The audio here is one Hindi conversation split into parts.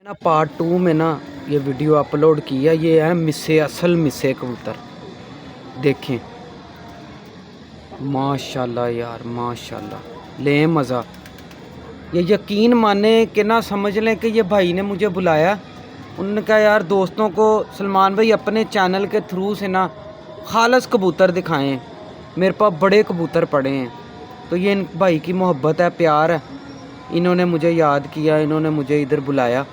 ना पार्ट 2 में ना ये वीडियो अपलोड किया। ये है मिस्से, असल मिस्से कबूतर। देखें माशाल्लाह यार माशाल्लाह, ले मज़ा। ये यकीन माने कि ना समझ लें कि ये भाई ने मुझे बुलाया। उन्होंने कहा यार दोस्तों को सलमान भाई अपने चैनल के थ्रू से ना खालस कबूतर दिखाएं, मेरे पास बड़े कबूतर पड़े हैं। तो ये इन भाई की मोहब्बत है, प्यार है। इन्होंने मुझे याद किया, इन्होंने मुझे इधर बुलाया,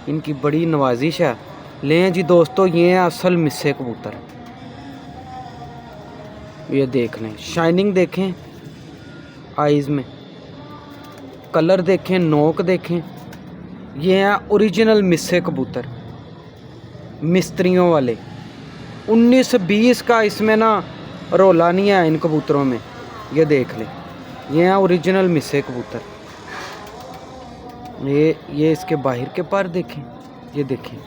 इनकी बड़ी नवाजिश है। लें जी दोस्तों, ये हैं असल मिस्से कबूतर। ये देख लें, शाइनिंग देखें आइज़ में, कलर देखें, नोक देखें। ये हैं ओरिजिनल मिस्से कबूतर, मिस्त्रियों वाले। 19-20 का इसमें ना रोला नहीं है इन कबूतरों में। ये देख लें, ये हैं ओरिजिनल मिस्से कबूतर। ये इसके बाहर के पर देखें, ये देखें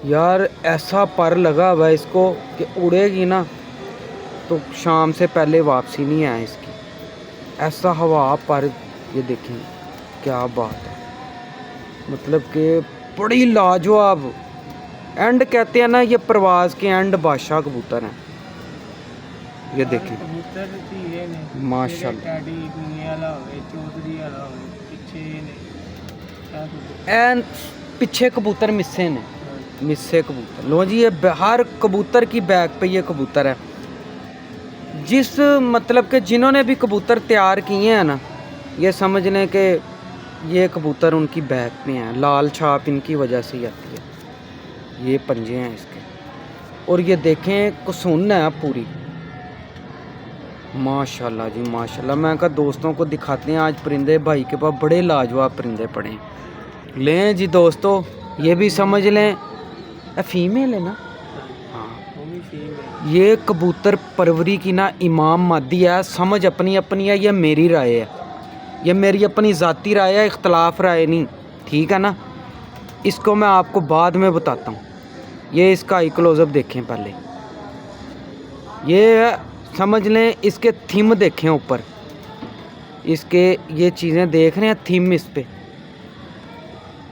यार, ऐसा पर लगा हुआ है इसको कि उड़ेगी ना तो शाम से पहले वापसी नहीं आए इसकी। ऐसा हवा पर, ये देखें क्या बात है, मतलब कि बड़ी लाजवाब। एंड कहते हैं ना, ये प्रवास के एंड बादशाह कबूतर हैं। ये देखें माशाल्लाह, एंड पीछे कबूतर मिस्से ने, मिस्से कबूतर। लो जी, ये हर कबूतर की बैक पे ये कबूतर है। जिस मतलब कि जिन्होंने भी कबूतर तैयार किए हैं ना, ये समझ लें कि ये कबूतर उनकी बैक पे हैं। लाल छाप इनकी वजह से ही आती है। ये पंजे हैं इसके, और ये देखें कुसुन है पूरी। माशाल्लाह जी माशाल्लाह। मैं कहा दोस्तों को दिखाते हैं आज परिंदे। भाई के पास बड़े लाजवाब परिंदे पड़े हैं। लें जी दोस्तों, ये भी समझ लें फीमेल है ना। हाँ, ये कबूतर परवरी की ना इमाम मादी है। समझ अपनी अपनी है, ये मेरी राय है, ये मेरी अपनी ज़ाती राय है, इख्तलाफ राय नहीं, ठीक है ना। इसको मैं आपको बाद में बताता हूँ। ये इसका आई क्लोजअप देखें पहले। ये समझ लें इसके थीम देखें ऊपर, इसके ये चीज़ें देख रहे हैं थीम इस पे।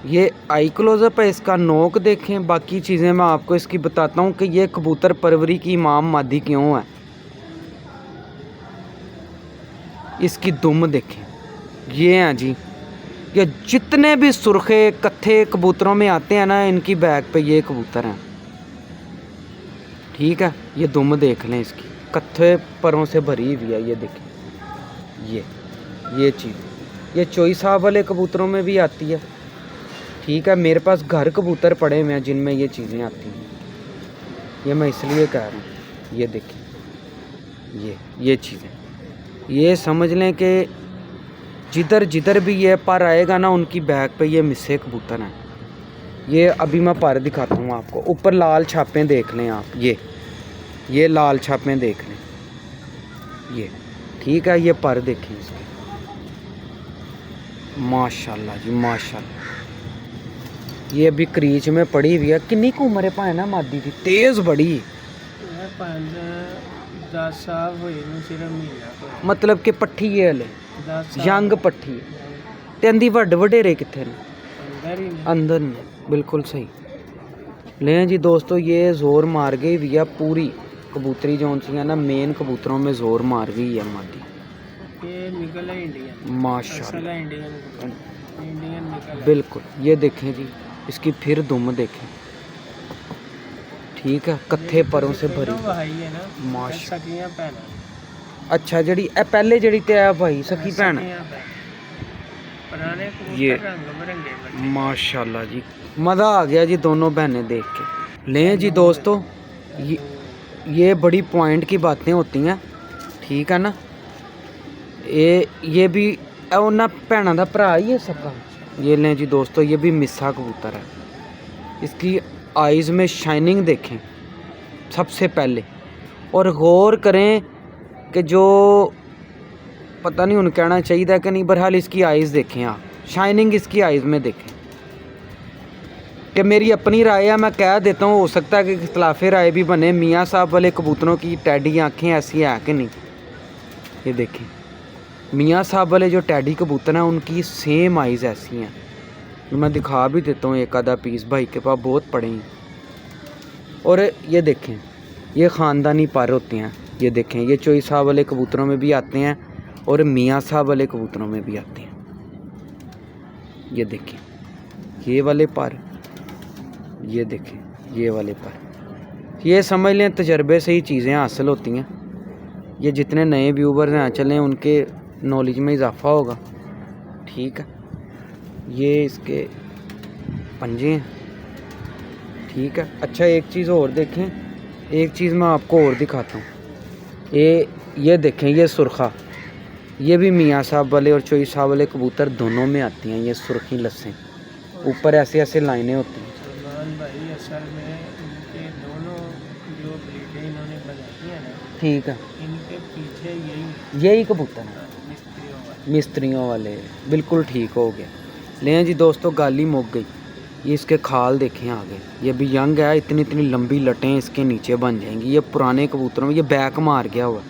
ये आई क्लोजअप है, इसका नोक देखें। बाकी चीज़ें मैं आपको इसकी बताता हूँ कि ये कबूतर परवरी की इमाम मादी क्यों है। इसकी दुम देखें, ये हैं जी, ये जितने भी सुर्खे कत्थे कबूतरों में आते हैं ना, इनकी बैक पे ये कबूतर हैं, ठीक है। ये दुम देख लें इसकी, कत्थे परों से भरी हुई है। ये देखें, ये चीज़ ये चोई साहब वाले कबूतरों में भी आती है, ठीक है। मेरे पास घर कबूतर पड़े हुए हैं जिनमें ये चीज़ें आती हैं। ये मैं इसलिए कह रहा हूँ। ये देखें, ये चीज़ें, ये समझ लें कि जिधर जिधर भी ये पर आएगा ना, उनकी बैक पे ये मिस्से कबूतर हैं। ये अभी मैं पर दिखाता हूँ आपको। ऊपर लाल छापें देख लें आप, ये लाल छापें देख लें, ये ठीक है। ये पर देखें इसके, माशाल्लाह जी माशाल्लाह। ये अभी क्रीच में पड़ी हुई है। कितनी की उम्र है भाई ना मादी की? तेज़ बड़ी, मतलब कि पट्ठी है हले, यंग पट्ठी है। ते अंदी वड्ड वडेरे कित्थे ने? अंदर ने, बिल्कुल सही। लें जी दोस्तों, ये ज़ोर मार गई हुई है पूरी कबूतरी जोन सी है ना, मेन कबूतरों में ज़ोर मार गई है मादी। माशाल्लाह, बिल्कुल। ये देखें जी, इसकी फिर दुम देखें, ठीक है। कत्थे परों से भरी माशाल्लाह। अच्छा, जड़ी ए पहले जड़ी ते है भाई सखी भैन, ये माशाल्लाह जी, मज़ा आ गया जी दोनों बहनें देख के। लें जी दोस्तों, ये बड़ी पॉइंट की बातें होती हैं, ठीक है ना। ये भी उन्होंने भैनों का भरा ही है सबका। ये लें जी दोस्तों, ये भी मिस्सा कबूतर है। इसकी आइज़ में शाइनिंग देखें सबसे पहले, और गौर करें कि जो पता नहीं उन्हें कहना चाहिए कि नहीं, बहरहाल इसकी आइज़ देखें आप, शाइनिंग इसकी आइज़ में देखें। कि मेरी अपनी राय है, मैं कह देता हूँ, हो सकता है कि इख्तलाफ राय भी बने। मियाँ साहब वाले कबूतरों की टैडी आँखें ऐसी है कि नहीं? ये देखें, मियाँ साहब वाले जो टैडी कबूतर हैं उनकी सेम आइज़ ऐसी हैं। मैं दिखा भी देता हूँ एक आधा पीस, भाई के पास बहुत पड़े हैं। और ये देखें, ये ख़ानदानी पर होते हैं। ये देखें, ये चोई साहब वाले कबूतरों में भी आते हैं और मियाँ साहब वाले कबूतरों में भी आते हैं। ये देखें ये वाले पर, ये देखें ये वाले पर। ये समझ लें तजर्बे से ही चीज़ें हासिल होती हैं। ये जितने नए व्यूवर हैं चलें उनके नॉलेज में इजाफा होगा। ठीक है, ये इसके पंजे हैं। ठीक है, अच्छा एक चीज़ और देखें, एक चीज़ मैं आपको और दिखाता हूँ। ये देखें, ये सुरखा, ये भी मियाँ साहब वाले और चोई साहब वाले कबूतर दोनों में आती हैं। ये सुर्खी लस्सें ऊपर ऐसे ऐसे लाइनें होती हैं। सलमान भाई असल में इनके दोनों जो ब्रीडें इन्होंने बनाई हैं ना, ठीक है, इनके पीछे यही कबूतर हैं मिस्त्रियों मिस्त्रियों वाले। बिल्कुल ठीक हो गया। लें जी दोस्तों, गाली मुक गई। ये इसके खाल देखें आगे, ये भी यंग है। इतनी इतनी लंबी लटें इसके नीचे बन जाएंगी। ये पुराने कबूतरों में ये बैक मार गया हुआ।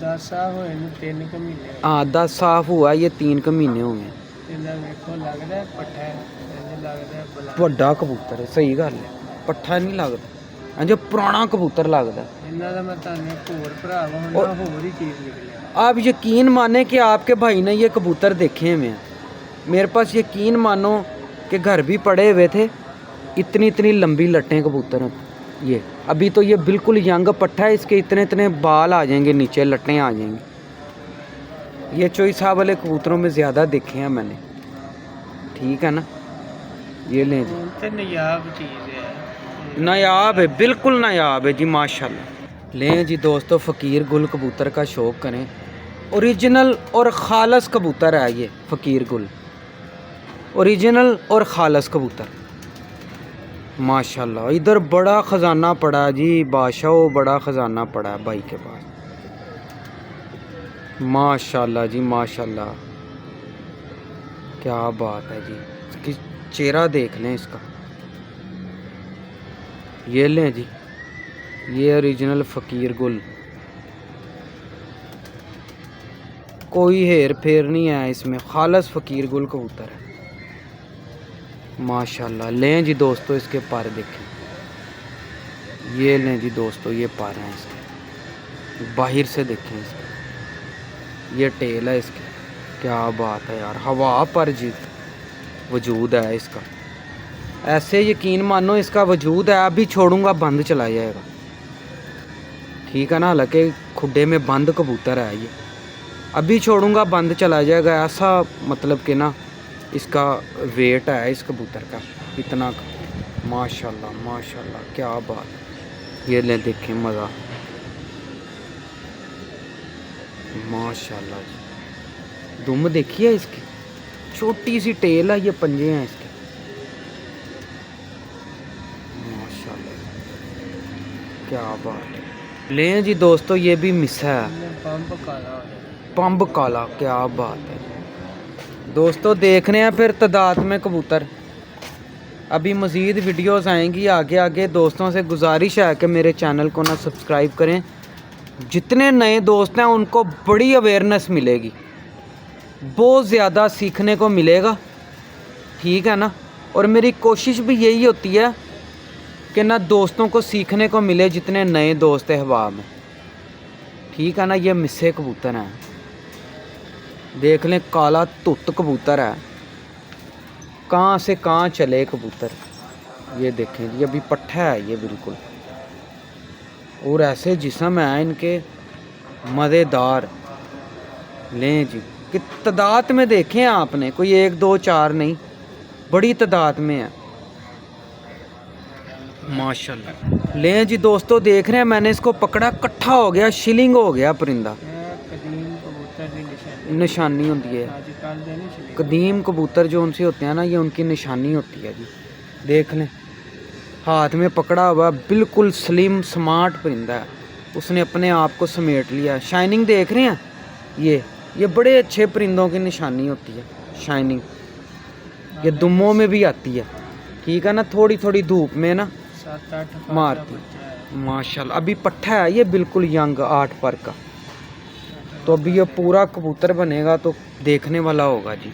10 साल हुए ने 3 महीने। हाँ 10 साफ हुआ, ये 3 महीने हो गए। ਇਹਦਾ ਵੇਖੋ ਲੱਗਦਾ ਹੈ ਪੱਠਾ ਹੈ, ਇੰਜ ਲੱਗਦਾ ਹੈ ਬਲਾ। ਵੱਡਾ ਕਬੂਤਰ ਹੈ, ਸਹੀ ਗੱਲ ਹੈ, ਪੱਠਾ ਨਹੀਂ ਲੱਗਦਾ। ਇੰਜ ਪੁਰਾਣਾ ਕਬੂतर ਲੱਗਦਾ। ਇਹਨਾਂ ਦਾ ਮੈਂ ਤੁਹਾਨੂੰ ਇੱਕ ਹੋਰ ਭਰਾ ਵਾ, ਹੁਣ ਹੋਰ ਹੀ ਚੀਜ਼ ਨਿਕਲਿਆ। आप यकीन माने कि आपके भाई ने ये कबूतर देखे हुए हैं। मेरे पास यकीन मानो कि घर भी पड़े हुए थे। इतनी इतनी लंबी लटें कबूतर हैं। ये अभी तो ये बिल्कुल यंग पट्ठा है, इसके इतने इतने बाल आ जाएंगे नीचे, लटें आ जाएंगी। ये चोई साहब वाले कबूतरों में ज़्यादा देखे हैं मैंने। ठीक है ना, ये लें जी, तो नायाब चीज़ है, नायाब है, बिल्कुल नायाब है जी, माशाल्लाह। लें जी दोस्तों, फ़कीर गुल कबूतर का शौक़ करें। ओरिजिनल और ख़ालस कबूतर है ये फ़कीर गुल, ओरिजिनल और ख़ालस कबूतर माशाल्लाह। इधर बड़ा ख़जाना पड़ा है जी, बादशाह बड़ा ख़जाना पड़ा है भाई के पास, माशाल्लाह जी माशाल्लाह। क्या बात है जी, इसकी चेहरा देख लें इसका। ये लें जी, ये ओरिजिनल फ़कीर गुल, कोई हेर फेर नहीं है इसमें, खालस फ़कीर गुल कबूतर है माशाल्लाह। लें जी दोस्तों, इसके पर देखें। ये लें जी दोस्तों, ये पर हैं इसके, बाहर से देखें इसके, ये टेल है इसकी। क्या बात है यार, हवा पर जी वजूद है इसका। ऐसे यकीन मानो इसका वजूद है। अभी छोड़ूंगा बंद चला जाएगा। ठीक है ना, हालांकि खुड्डे में बंद कबूतर है ये, अभी छोड़ूंगा बंद चला जाएगा। ऐसा मतलब कि ना इसका वेट है इस कबूतर का इतना का। माशाल्लाह माशाल्लाह, क्या बात। ये ले देखें मज़ा, माशाल्लाह जी। दुम देखिए इसकी, छोटी सी टेल है, ये पंजे हैं इसके, माशाल्लाह क्या बात है। लें जी दोस्तों, ये भी मिसा है, पंब काला, क्या बात है दोस्तों। देखने हैं फिर तादाद में कबूतर। अभी मज़ीद वीडियोस आएंगी आगे आगे। दोस्तों से गुजारिश है कि मेरे चैनल को ना सब्सक्राइब करें। जितने नए दोस्त हैं उनको बड़ी अवेयरनेस मिलेगी, बहुत ज़्यादा सीखने को मिलेगा। ठीक है ना, और मेरी कोशिश भी यही होती है कि ना दोस्तों को सीखने को मिले, जितने नए दोस्त हैं हवा में। ठीक है ना, ये मिस्से कबूतर हैं, देख लें, काला तुत कबूतर है, कहाँ से कहाँ चले कबूतर। ये देखें, ये अभी पट्ठा है ये बिल्कुल, और ऐसे जिस्म है इनके मज़ेदार। लें जी, कि तादाद में देखें आपने, कोई 1 2 4 नहीं, बड़ी तादाद में है माशाल्लाह। लें जी दोस्तों, देख रहे हैं, मैंने इसको पकड़ा, इकट्ठा हो गया, शिलिंग हो गया परिंदा। निशानी होती है, कदीम कबूतर जो उनसे होते हैं ना, ये उनकी निशानी होती है जी। देख लें, हाथ में पकड़ा हुआ, बिल्कुल स्लिम स्मार्ट परिंदा है, उसने अपने आप को समेट लिया। शाइनिंग देख रहे हैं, ये बड़े अच्छे परिंदों की निशानी होती है शाइनिंग। ये दुमों में भी आती है। ठीक है ना, थोड़ी थोड़ी धूप में ना 7-8 मारती माशाल्लाह। अभी पट्ठा है ये बिल्कुल यंग, 8 पर का। तो अभी ये पूरा कबूतर बनेगा तो देखने वाला होगा जी।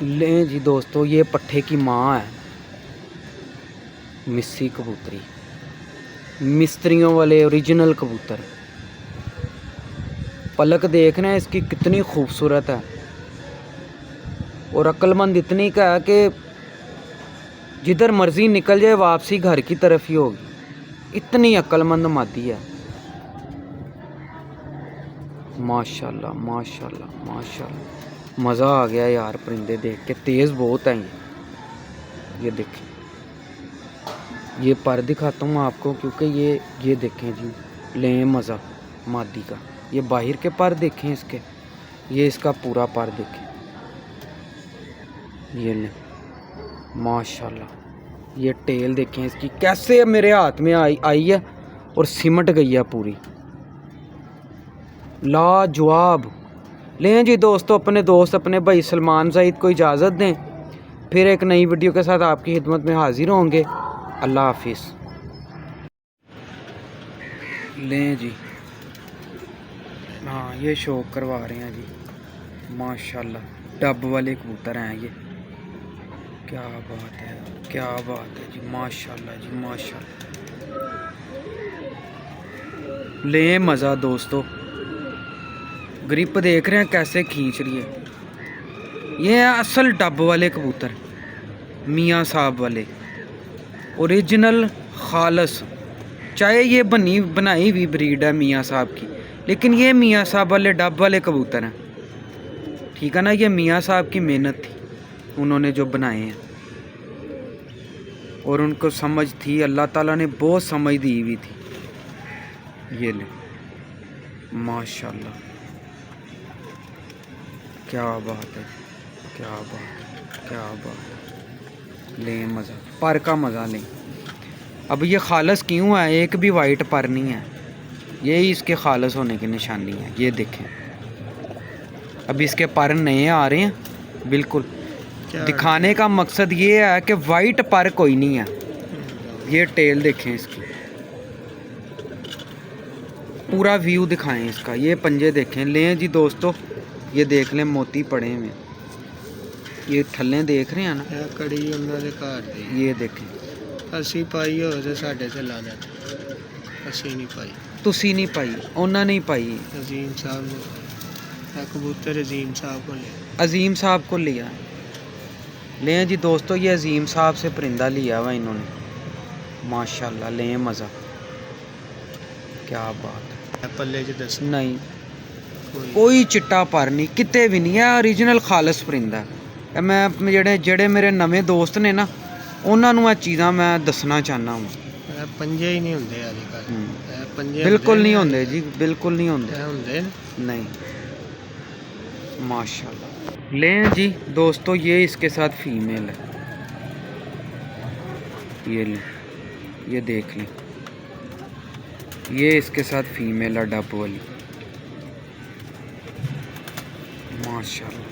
लें जी दोस्तों, ये पट्ठे की माँ है, मिस्सी कबूतरी, मिस्त्रियों वाले ओरिजिनल कबूतर। पलक देख रहे हैं इसकी कितनी खूबसूरत है, और अक्लमंद इतनी का है कि जिधर मर्जी निकल जाए वापसी घर की तरफ ही होगी, इतनी अक्लमंद मादी है। माशाल्लाह माशाल्लाह माशाल्लाह, मज़ा आ गया यार परिंदे देख के, तेज़ बहुत हैं ये देखें। ये पर दिखाता हूँ आपको, क्योंकि ये देखें जी, लें मज़ा मादी का। ये बाहर के पर देखें इसके, ये इसका पूरा पर देखें, ये लें माशाल्लाह। ये टेल देखें इसकी कैसे मेरे हाथ में आई है और सिमट गई है पूरी, लाजवाब। लें जी दोस्तों, अपने दोस्त अपने भाई सलमान ज़हीद को इजाज़त दें, फिर एक नई वीडियो के साथ आपकी खिदमत में हाजिर होंगे। अल्लाह हाफिज़। लें जी, हाँ ये शौक करवा रहे हैं जी माशाल्लाह, डब वाले कबूतर हैं ये। क्या बात है, क्या बात है जी, माशाल्लाह जी माशाल्लाह। लें मज़ा दोस्तों, ग्रिप देख रहे हैं कैसे खींच रही है। ये है असल डब वाले कबूतर, मियाँ साहब वाले, ओरिजिनल खालस। चाहे ये बनाई हुई ब्रीड है मियाँ साहब की, लेकिन ये मियाँ साहब वाले डब वाले कबूतर हैं, ठीक है ना। ये मियाँ साहब की मेहनत थी, उन्होंने जो बनाए हैं, और उनको समझ थी, अल्लाह ताला ने बहुत समझ दी हुई थी। ये ले माशाल्लाह, क्या बात है, क्या बात है, क्या बात है। लें मज़ा, पर का मज़ा लें। अब ये खालस क्यों है, एक भी वाइट पर नहीं है, यही इसके खालस होने की निशानी है। ये देखें, अब इसके पर नए आ रहे हैं बिल्कुल। दिखाने का मकसद ये है कि वाइट पर कोई नहीं है। ये टेल देखें इसकी, पूरा व्यू दिखाएं इसका। ये पंजे देखें। लें जी दोस्तों, ये देख लें मोती पड़े हुए, ये ठल्ले देख रहे हैं ना, कड़ी उन्होंने घर दी। ये देखें, असी पाई हो तो साढ़े से लाना, असी नहीं पाई, तुसी नहीं पाई, उन्होंने नहीं पाई, अजीम साहब ने, कबूतर अजीम साहब को लिया, अजीम साहब को लिया। लें जी दोस्तों, ये अजीम साहब से परिंदा लिया हुआ इन्होंने माशाल्लाह। लें मज़ा, क्या बात है। पल्ले च दस नहीं कोई चिट्टा पर नहीं, किते भी नहीं है, ओरिजिनल खालस परिंदा है। मैं जेड़े मेरे नवे दोस्त ने ना, उन्होंने ये चीज़ां मैं दसना चाहना हूँ। पंजे ही नहीं होंगे अजकल, पंजे बिल्कुल नहीं होंगे जी, बिल्कुल नहीं होंगे, होंगे नहीं माशाल्लाह। लें जी दोस्तों, ये इसके साथ फीमेल है, ये लें, ये देख लें, ये इसके साथ फीमेल है डब वाली माशाल्लाह,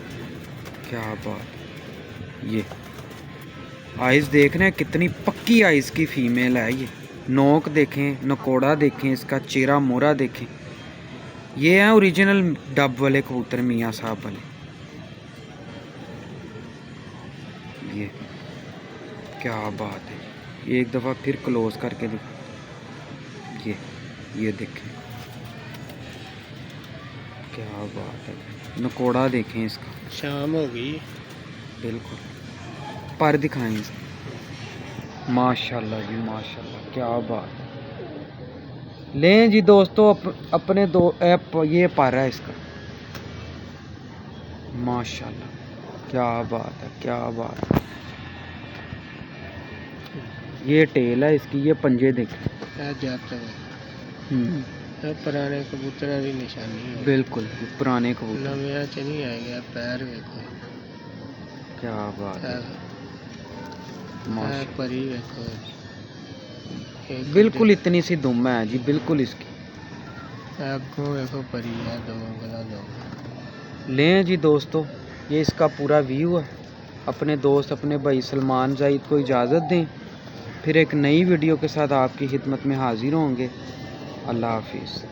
क्या बात। ये आइज़ देख रहे हैं, कितनी पक्की आइज़ की फ़ीमेल है ये। नोक देखें, नकोड़ा देखें, इसका चेहरा मोरा देखें। ये हैं ओरिजिनल डब वाले कबूतर, मियाँ साहब वाले। ये क्या बात है, एक दफ़ा फिर क्लोज करके दिखा। ये देखें, क्या बात है। नकोड़ा देखें इसका, शाम हो गई बिल्कुल। पर दिखाएं इसका, माशाल्लाह जी माशाल्लाह, क्या बात है। लें जी दोस्तों, अपने दो ये पर है इसका माशाल्लाह, क्या बात है, क्या बात है। ये टेल है इसकी, ये पंजे देखें, पुराने कबूतर की निशानी है, बिल्कुल पुराने कबूतर, नवे च नहीं आएगा। पैर देखो, क्या बात है, परी देखो, बिल्कुल इतनी सी दुम है जी, बिल्कुल इसकी। अगों देखो परी है, दो गला दो। लें जी दोस्तों, ये इसका पूरा व्यू है। अपने दोस्त अपने भाई सलमान ज़हीद को इजाज़त दें, फिर एक नई वीडियो के साथ आपकी खिदमत में हाजिर होंगे। अल्लाह हाफिज़।